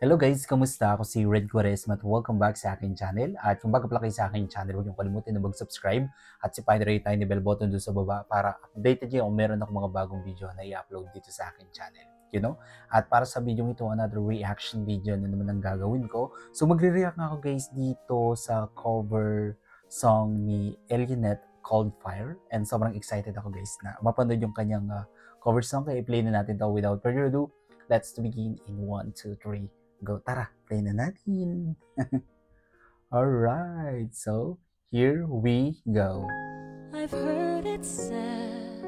Hello guys, kamusta? Ako si Red Quaresma at welcome back sa aking channel. At kung bago pala kayo sa aking channel, huwag niyong kalimutan na mag-subscribe at sipahin rin tayo ni bell button doon sa baba para updated kayo kung meron akong mga bagong video na i-upload dito sa aking channel. At para sa video ito, another reaction video na naman ang gagawin ko. So magre-react nga ako guys dito sa cover song ni Elionet called Fire. And sobrang excited ako guys na mapanood yung kanyang cover song. Kaya i-play na natin ito without further ado. Let's begin in 1, 2, 3. Go, tara, play na natin. Alright, so here we go. I've heard it said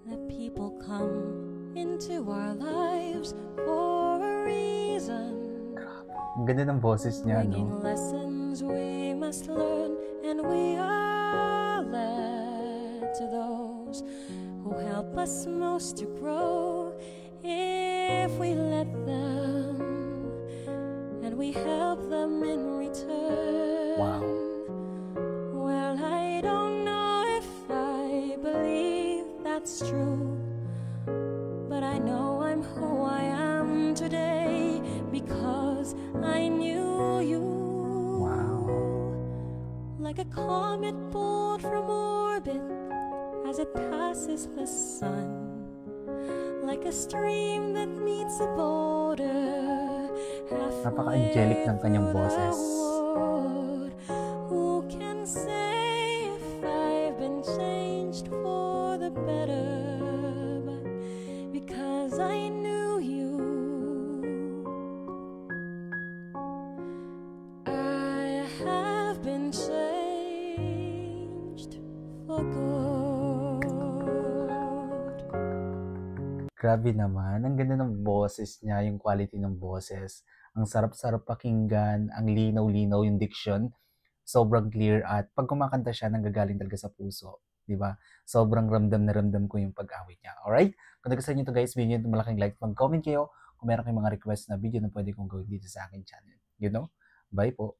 that people come into our lives for a reason. Ang ganda ng boses niya, Bringing no? lessons we must learn, and we are led to those who help us most to grow. If we let them, and we help them in return. Wow. Well, I don't know if I believe that's true, but I know I'm who I am today because I knew you. Wow. Like a comet pulled from orbit as it passes the sun, like a stream that meets a border. Napaka-angelic ng kanyang boses. Who can say if I've been changed for the better? But because I knew you, I have been changed for good. Grabe naman, ang ganda ng boses niya, yung quality ng boses. Ang sarap-sarap pakinggan, ang linaw-linaw yung diction. Sobrang clear at pag kumakanta siya, nanggagaling talaga sa puso. Diba? Sobrang ramdam na ramdam ko yung pag-awit niya. Alright? Kung nagustuhan nyo ito guys, video nyo malaking like. Mag-comment kayo kung meron kayong mga request na video na pwede kong gawin dito sa akin channel. Bye po!